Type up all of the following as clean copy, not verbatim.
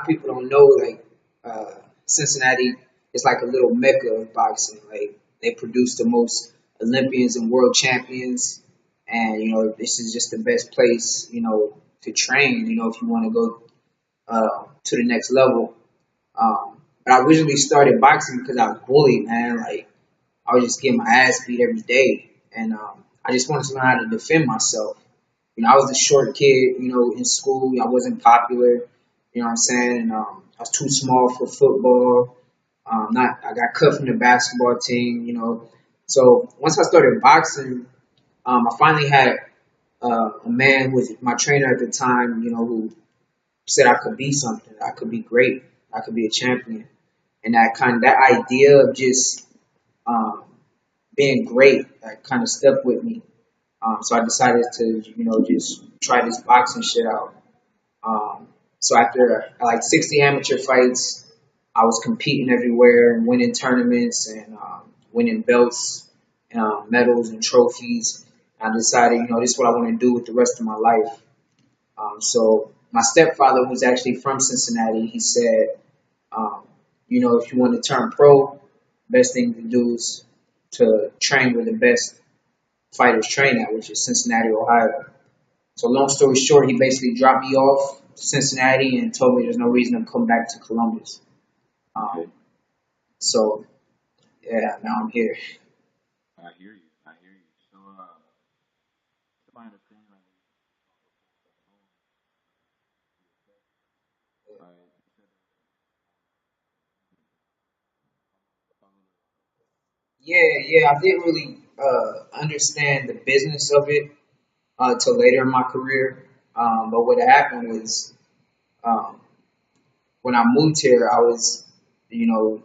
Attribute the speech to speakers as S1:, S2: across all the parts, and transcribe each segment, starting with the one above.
S1: of people don't know, like Cincinnati is like a little mecca of boxing. Like they produce the most Olympians and world champions, and this is just the best place to train. If you want to go to the next level. But I originally started boxing because I was bullied, man. Like I was just getting my ass beat every day, and I just wanted to learn how to defend myself. I was a short kid, in school. I wasn't popular, you know what I'm saying? And I was too small for football. I got cut from the basketball team, So once I started boxing, I finally had a man who was my trainer at the time, who said I could be something. I could be great. I could be a champion. And that idea of just um, being great, that kind of stuck with me. So I decided to, just try this boxing shit out. So after like 60 amateur fights, I was competing everywhere and winning tournaments and winning belts, medals and trophies. I decided, this is what I want to do with the rest of my life. So my stepfather, who's actually from Cincinnati, he said, um, if you want to turn pro, best thing to do is to train with the best fighters train at, which is Cincinnati, Ohio. So long story short, he basically dropped me off to Cincinnati and told me there's no reason to come back to Columbus.
S2: Okay.
S1: So yeah, now I'm here.
S2: I hear you. I hear you. So, somebody understand like right?
S1: Yeah. I didn't really understand the business of it till later in my career. But what happened was um, when I moved here, I was, you know,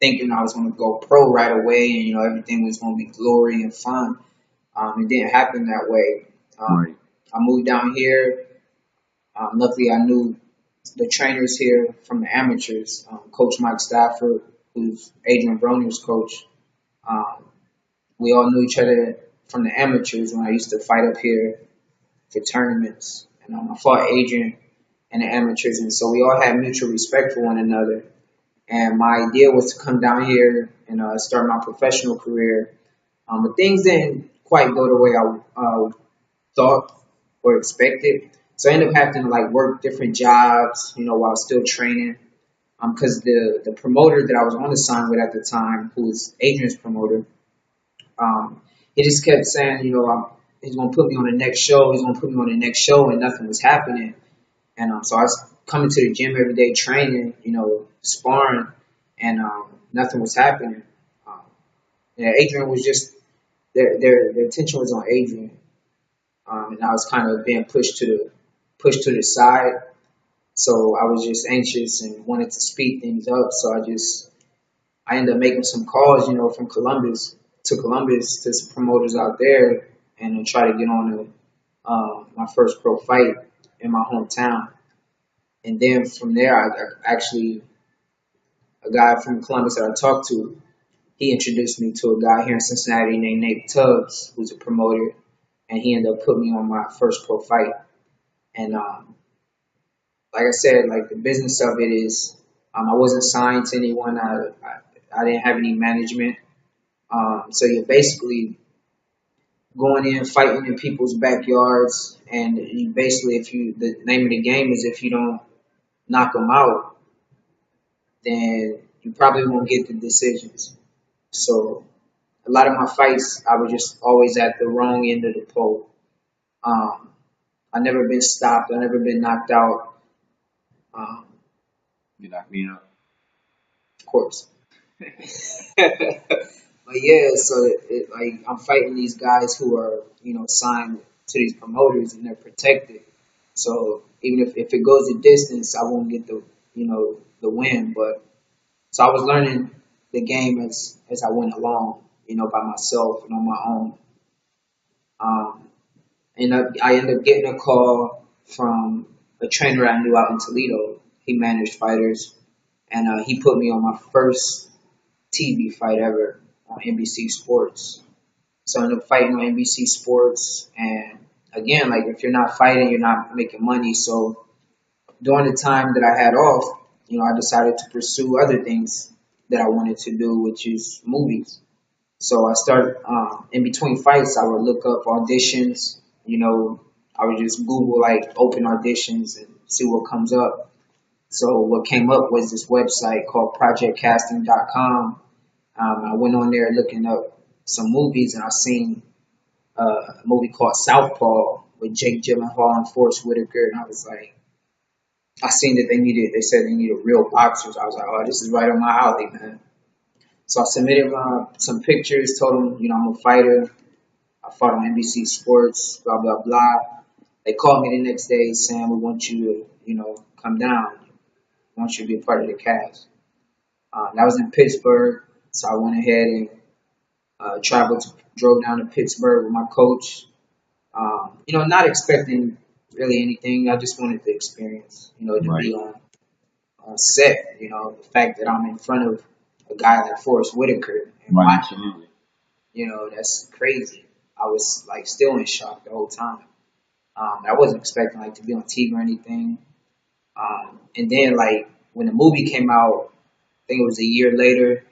S1: thinking I was going to go pro right away, and everything was going to be glory and fun. It didn't happen that way.
S2: Right.
S1: I moved down here. Luckily, I knew the trainers here from the amateurs. Coach Mike Stafford, who's Adrian Broner's coach. Um, we all knew each other from the amateurs when I used to fight up here for tournaments. And I fought Adrian in the amateurs, and so we all had mutual respect for one another. And my idea was to come down here and start my professional career. But things didn't quite go the way I thought or expected. So I ended up having to like work different jobs, while still training. Because the promoter that I was on assignment with at the time, who was Adrian's promoter, he just kept saying, he's gonna put me on the next show. He's gonna put me on the next show, and nothing was happening. And so I was coming to the gym every day, training, sparring, and nothing was happening. Um, Adrian was just their attention was on Adrian, and I was kind of being pushed to the side. So I was just anxious and wanted to speed things up. So I ended up making some calls, from Columbus to some promoters out there, and then try to get on my first pro fight in my hometown. And then from there, I actually a guy from Columbus that I talked to, he introduced me to a guy here in Cincinnati named Nate Tubbs, who's a promoter, and he ended up putting me on my first pro fight. And like I said, like the business of it is, I wasn't signed to anyone. I didn't have any management. So you're basically going in, fighting in people's backyards, and you basically, if you, the name of the game is if you don't knock them out, then you probably won't get the decisions. So a lot of my fights, I was just always at the wrong end of the pole. Um, I never been stopped. I never been knocked out. Um,
S2: You knock me up.
S1: of course. But yeah, so like I'm fighting these guys who are signed to these promoters and they're protected. So even if it goes a distance, I won't get the win. But so I was learning the game as I went along, by myself and on my own. Um, and I ended up getting a call from a trainer I knew out in Toledo. He managed fighters, and he put me on my first TV fight ever on NBC Sports. So I ended up fighting on NBC Sports, and again, like if you're not fighting, you're not making money. So during the time that I had off, I decided to pursue other things that I wanted to do, which is movies. So I started in between fights. I would look up auditions. I would just Google like open auditions and see what comes up. So what came up was this website called ProjectCasting.com. I went on there looking up some movies, and I seen a movie called Southpaw with Jake Gyllenhaal and Forrest Whitaker, and I was like, I seen that they said they needed real boxers. I was like, oh, this is right on my alley, man. So I submitted some pictures, told them, I'm a fighter. I fought on NBC Sports, blah, blah, blah. They called me the next day saying, we want you to, come down. We want you to be a part of the cast. That was in Pittsburgh. So I went ahead and drove down to Pittsburgh with my coach. Not expecting really anything. I just wanted the experience, to
S2: Right.
S1: be on set. The fact that I'm in front of a guy like Forrest Whitaker and
S2: Right.
S1: watching,
S2: Absolutely.
S1: that's crazy. I was like still in shock the whole time. I wasn't expecting like to be on TV or anything. And then like when the movie came out, I think it was a year later.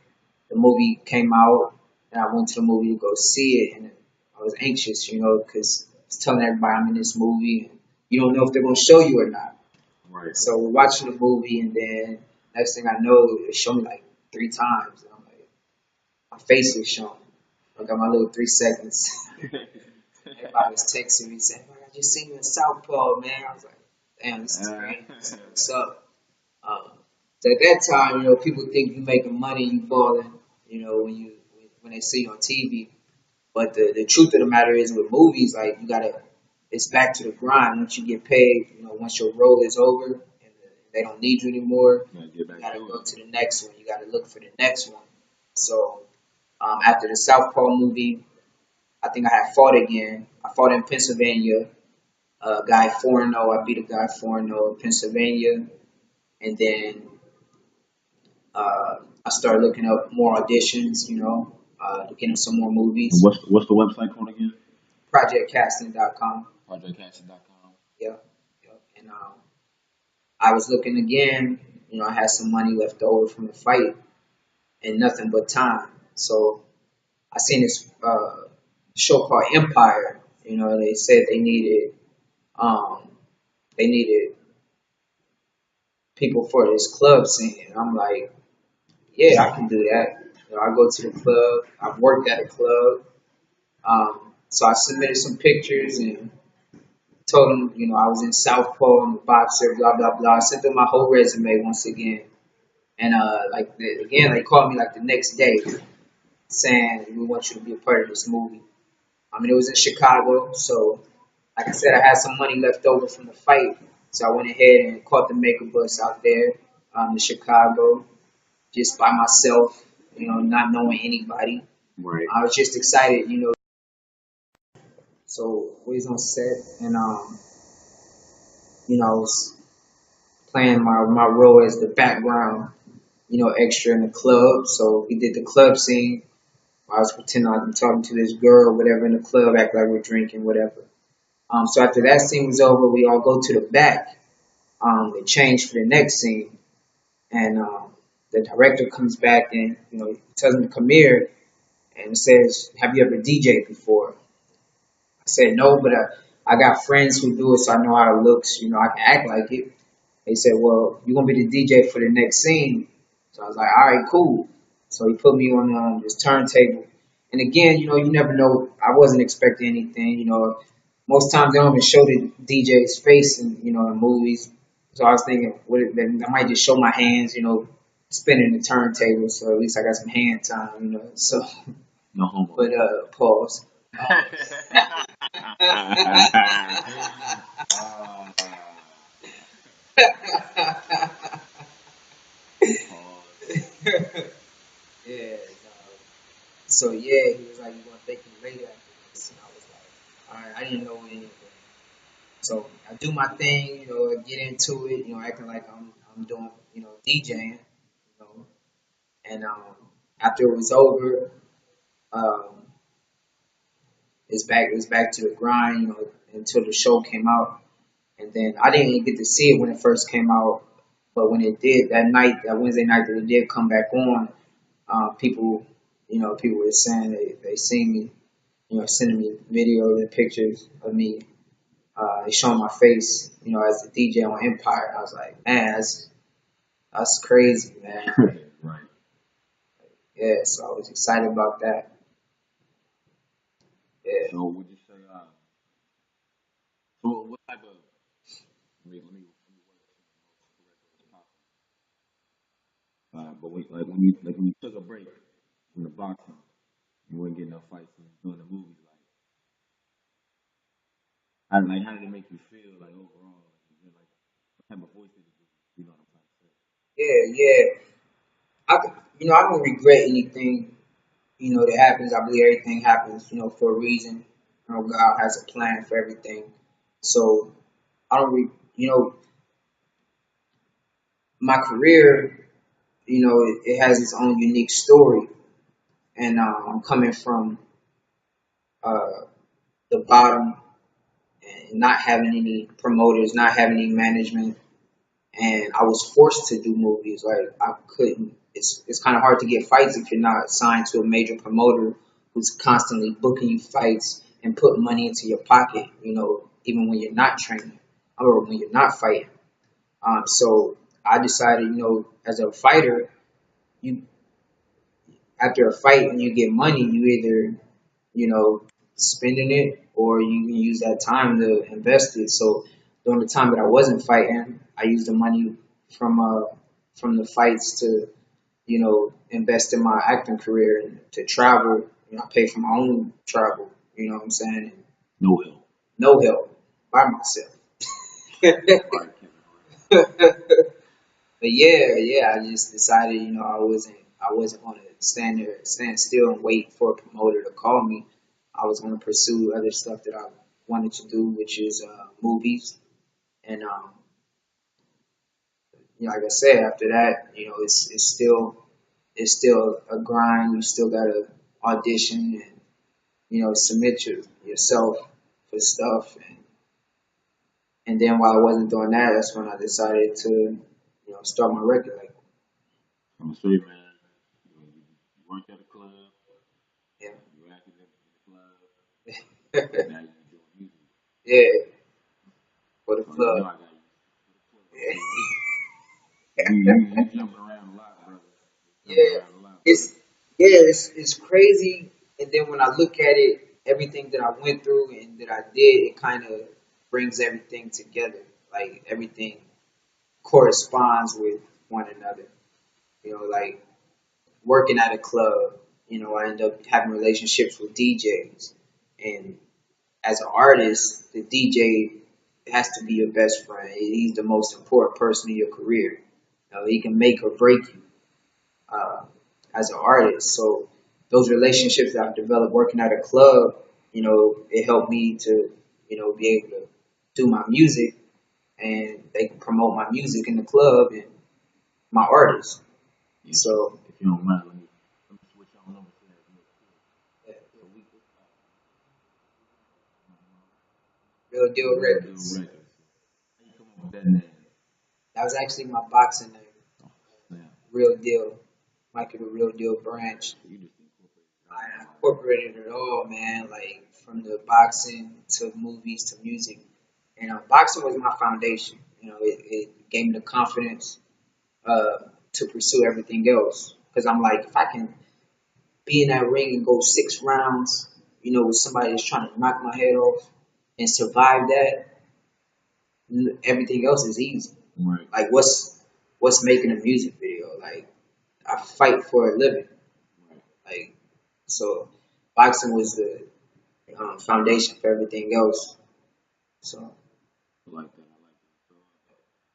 S1: The movie came out, and I went to the movie to go see it, and I was anxious, because it's telling everybody I'm in this movie, and you don't know if they're gonna show you or not.
S2: Right.
S1: So we're watching the movie, and then next thing I know, it showed me like 3 times, and I'm like, my face is showing. I got my little 3 seconds. Everybody was texting me saying, "Man, I just seen you in Southpaw, man." I was like, "Damn, this is great. What's up?" Um, so at that time, people think you making money, you balling, when they see you on TV. But the truth of the matter is, with movies, like it's back to the grind. Once you get paid, once your role is over and they don't need you anymore,
S2: Get
S1: you
S2: back
S1: gotta
S2: to
S1: go
S2: it.
S1: to the next one. You gotta look for the next one. So after the Southpaw movie, I think I had fought again. I fought in Pennsylvania. Guy 4-0. I beat a guy 4-0 in Pennsylvania, and then I started looking up more auditions, looking at some more
S2: And
S1: movies.
S2: what's the website called again?
S1: ProjectCasting.com.
S2: PodCast.com.
S1: Yep. Yep. And I was looking again. I had some money left over from the fight and nothing but time. So I seen this show called Empire. They said um, they needed people for this club scene. And I'm like, yeah, I can do that. I go to the club. I've worked at a club. So I submitted some pictures and told them, I was in Southpaw, I'm a boxer, blah blah blah. I sent them my whole resume once again, and again, they called me like the next day saying we want you to be a part of this movie. I mean, it was in Chicago, so like I said, I had some money left over from the fight, so I went ahead and caught the Maker bus out there to Chicago just by myself, not knowing anybody.
S2: Right.
S1: I was just excited, So we was on set, and I was playing my role as the background, extra in the club. So we did the club scene. I was pretending like I'm talking to this girl, whatever, in the club, act like we're drinking, whatever. So after that scene was over, we all go to the back. They change for the next scene, and the director comes back and he tells me to come here and says, "Have you ever DJed before?" I said no, but I got friends who do it, so I know how it looks. I can act like it. They said, "Well, you're gonna be the DJ for the next scene." So I was like, "All right, cool." So he put me on this turntable, and again, you never know. I wasn't expecting anything. Most times they don't even show the DJ's face in movies. So I was thinking, I might just show my hands, spinning the turntable, so at least I got some hand time. So,
S2: No homo.
S1: but pause. Yeah. So yeah, he was like, "You gonna thank me later after this?" And I was like, "All right, I didn't know anything." So I do my thing, I get into it, acting like I'm doing, DJing, know, and after it was over, um, it's back to the grind, until the show came out, And then I didn't even get to see it when it first came out, but when it did that night, that Wednesday night that it did come back on, people, people were saying they seen me, sending me videos and pictures of me. They showing my face, as the DJ on Empire. I was like, man, that's crazy, man.
S2: Right.
S1: Yeah, so I was excited about that. Yeah,
S2: So would you say, so what type of, let me word this in the most correct way possible. But when you took a break from the boxing, you weren't getting no fights and doing the movies, how did it make you feel, like overall, like what type of voice did it give you? You know what I'm trying to say?
S1: yeah. I don't regret anything, that happens. I believe everything happens, for a reason. God has a plan for everything. So I don't, my career, it has its own unique story. And I'm coming from uh, the bottom and not having any promoters, not having any management, and I was forced to do movies. Like I couldn't. It's kind of hard to get fights if you're not signed to a major promoter who's constantly booking you fights and putting money into your pocket. Even when you're not training or when you're not fighting. So I decided, as a fighter, you after a fight when you get money, you either spending it or you can use that time to invest it. So during the time that I wasn't fighting, I used the money from from the fights to invest in my acting career and to travel. I pay for my own travel. You know what I'm saying?
S2: No help.
S1: No help by myself.
S2: Right, Kevin.
S1: But yeah, I just decided, I wasn't going to stand still and wait for a promoter to call me. I was going to pursue other stuff that I wanted to do, which is movies. And like I said, after that, it's still a grind. You still got to audition and submit yourself for stuff. And then while I wasn't doing that, that's when I decided to start my record label.
S2: I'm gonna say, man, you worked at a club,
S1: Yeah.
S2: you acted in the club, and now you're doing music.
S1: Yeah, for the
S2: So you know
S1: club.
S2: I got you for the club. You jumping around a lot, brother. Jumping
S1: Yeah,
S2: around a lot, brother.
S1: it's crazy. And then when I look at it, everything that I went through and that I did, it kind of brings everything together. Like everything corresponds with one another. Like working at a club, I end up having relationships with DJs, and as an artist, the DJ has to be your best friend. He's the most important person in your career. He can make or break you uh, as an artist. So those relationships that I've developed working at a club, it helped me to, be able to do my music, and they can promote my music in the club and my artists.
S2: Yeah,
S1: So
S2: if you don't mind, let me switch on over to that real quick.
S1: yeah,
S2: So
S1: Real Deal
S2: Real Deal
S1: Records.
S2: Records. How you come up with that name?
S1: That was actually my boxing name.
S2: Oh, snap.
S1: Real Deal. Micah the Real Deal Branch.
S2: So you just incorporated it all
S1: I
S2: in one.
S1: incorporated it all, man. Like from the boxing to movies to music, and boxing was my foundation. It gave me the confidence to pursue everything else. Because I'm like, if I can be in that ring and go 6 rounds, with somebody that's trying to knock my head off and survive that, everything else is easy.
S2: Right.
S1: Like what's making a music video? Like I fight for a living.
S2: Right.
S1: Like so, boxing was the foundation for everything else. So
S2: I like that. I like that. So,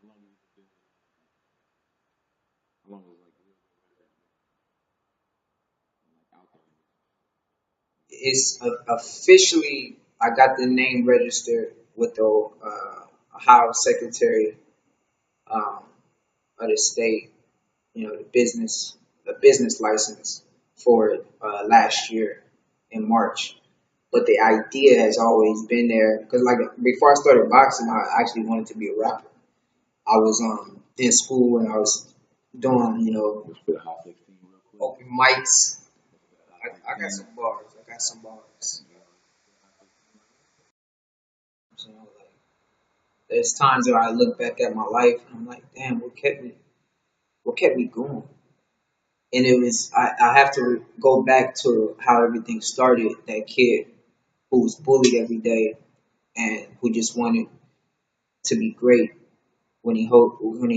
S2: how long was it? How long was like Real Deal Records like out there?
S1: it's officially I got the name registered with the Ohio Secretary um, of the state. The business license for it last year in March. but the idea has always been there. Because like before I started boxing, I actually wanted to be a rapper. I was in school and I was doing,
S2: Let's put a hot 16 real quick.
S1: open mics.
S2: Hot
S1: I got
S2: 16.
S1: some bars. I got some bars. So, like, there's times where I look back at my life and I'm like, damn, what kept me going? And it was I have to go back to how everything started. That kid who was bullied every day and who just wanted to be great. When he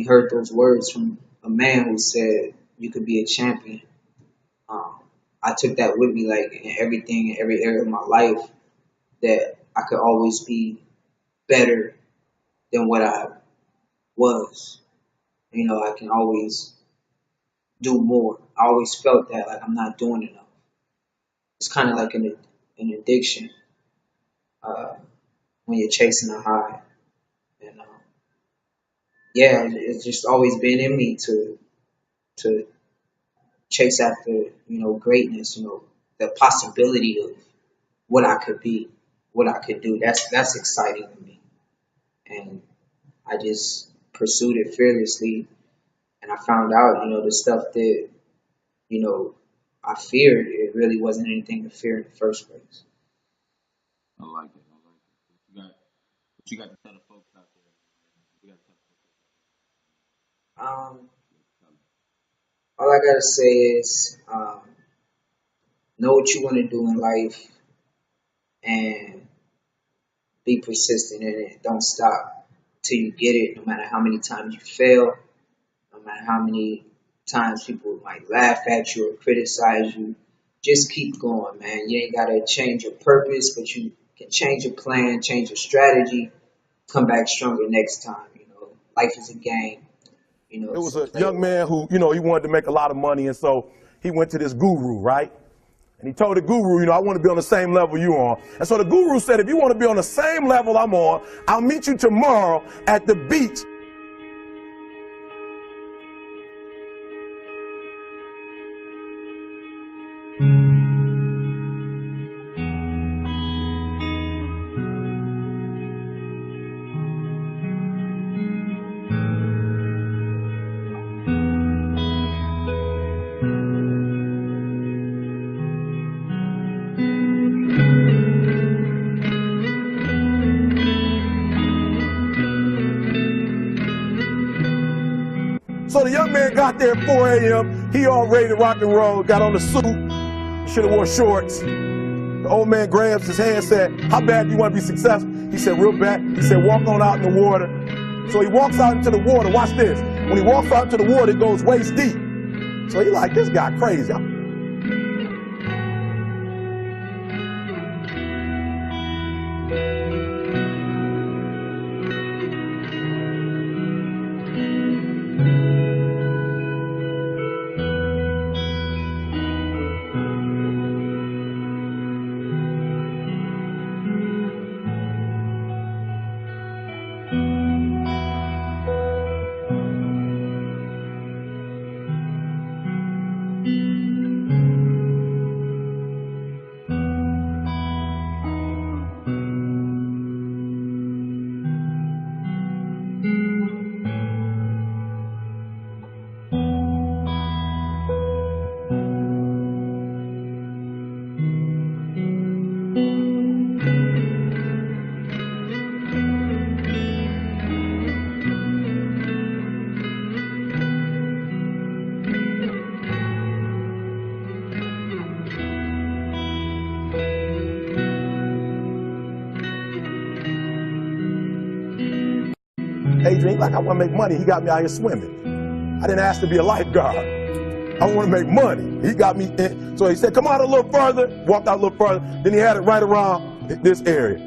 S1: heard those words from a man who said you could be a champion, I took that with me, like in everything, in every area of my life, that I could always be better than what I was. I can always do more. I always felt that like I'm not doing enough. It's kind of like an addiction uh, when you're chasing a high, and yeah, it's just always been in me to chase after greatness. The possibility of what I could be, what I could do. That's exciting to me, and I just pursued it fearlessly. And I found out, the stuff that I feared, it really wasn't anything to fear in the first place.
S2: I like it. I like it. What you got to tell the folks out there? You got to tell the folks
S1: Um,
S2: out there.
S1: all I gotta say is, know what you want to do in life and be persistent in it. Don't stop till you get it. No matter how many times you fail, no matter how many times people might laugh at you or criticize you, just keep going, man. You ain't gotta change your purpose, but you can change your plan, change your strategy, come back stronger next time. Life is a game.
S3: There was a young man who, he wanted to make a lot of money, and so he went to this guru, right? And he told the guru, I want to be on the same level you are. And so the guru said, if you want to be on the same level I'm on, I'll meet you tomorrow at the beach. So the young man got there at 4 a.m. He all ready to rock and roll, got on the suit, should have wore shorts. The old man grabs his hand and said, how bad do you want to be successful? He said, real bad. He said, walk on out in the water. So he walks out into the water. Watch this. When he walks out into the water, it goes waist deep. So he like, this guy crazy. Adrian, like, I want to make money. He got me out here swimming. I didn't ask to be a lifeguard. I want to make money. He got me in. So he said, come out a little further. Walked out a little further. Then he had it right around this area,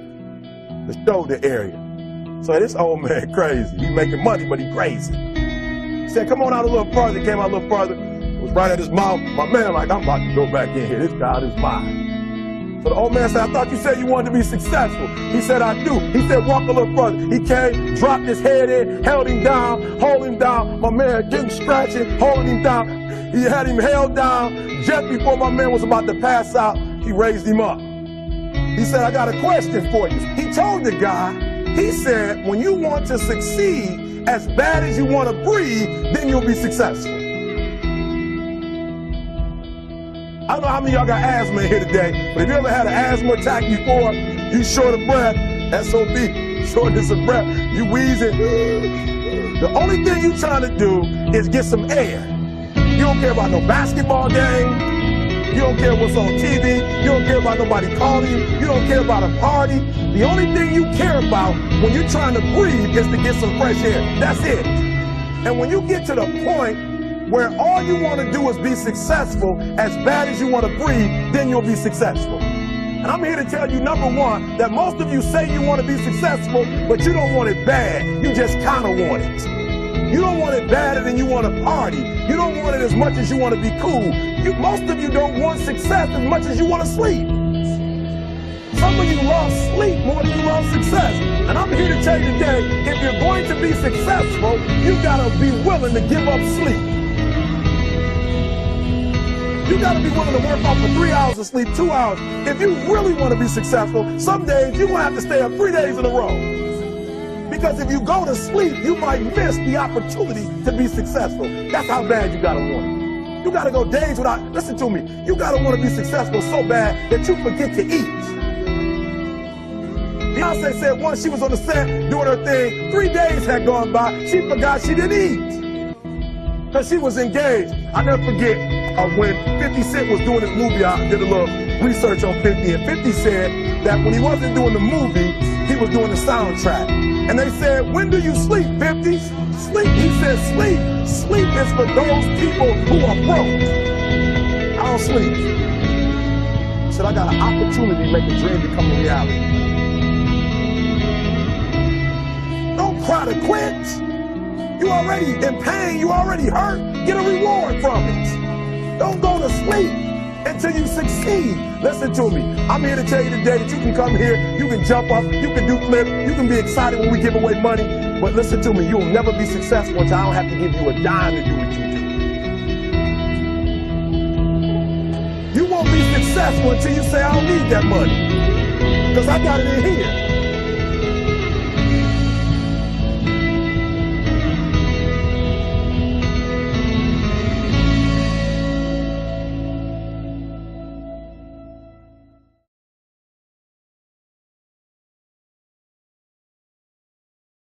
S3: the shoulder area. So this old man crazy. He making money, but he crazy. He said, come on out a little further. He came out a little further. It was right at his mouth. My man like, I'm about to go back in here. This God is mine. So the old man said, I thought you said you wanted to be successful. He said, I do. He said, walk a little further. He came, dropped his head in, held him down, hold him down. My man getting scratching, holding him down. He had him held down. Just before my man was about to pass out, he raised him up. He said, I got a question for you. He told the guy, he said, when you want to succeed as bad as you want to breathe, then you'll be successful. I don't know how many of y'all got asthma in here today, but if you ever had an asthma attack before, you short of breath, SOB, shortness of breath, you wheezing. The only thing you trying to do is get some air. You don't care about no basketball game. You don't care what's on TV. You don't care about nobody calling you. You don't care about a party. The only thing you care about when you're trying to breathe is to get some fresh air. That's it. And when you get to the point where all you want to do is be successful as bad as you want to breathe, then you'll be successful. And I'm here to tell you, number one, that most of you say you want to be successful, but you don't want it bad. You just kind of want it. You don't want it badder than you want to party. You don't want it as much as you want to be cool. Most of you don't want success as much as you want to sleep. Some of you love sleep more than you love success. And I'm here to tell you today, if you're going to be successful, you got to be willing to give up sleep. You got to be willing to work off for 3 hours of sleep, 2 hours. If you really want to be successful, some days you're going to have to stay up 3 days in a row. Because if you go to sleep, you might miss the opportunity to be successful. That's how bad you got to want it. You got to go days without, listen to me, you got to want to be successful so bad that you forget to eat. Beyonce said once she was on the set doing her thing, 3 days had gone by, she forgot she didn't eat. Because she was engaged. I never forget when 50 Cent was doing his movie, I did a little research on 50, and 50 said that when he wasn't doing the movie, he was doing the soundtrack. And they said, when do you sleep, 50? Sleep. He said, sleep. Sleep is for those people who are broke. I don't sleep. He said, I got an opportunity to make a dream become a reality. Don't cry to quit. You already in pain. You already hurt. Get a reward from it. Don't go to sleep until you succeed. Listen to me. I'm here to tell you today that you can come here, you can jump up, you can do flips, you can be excited when we give away money. But listen to me, you'll never be successful until I don't have to give you a dime to do what you do. You won't be successful until you say, I don't need that money. Because I got it in here.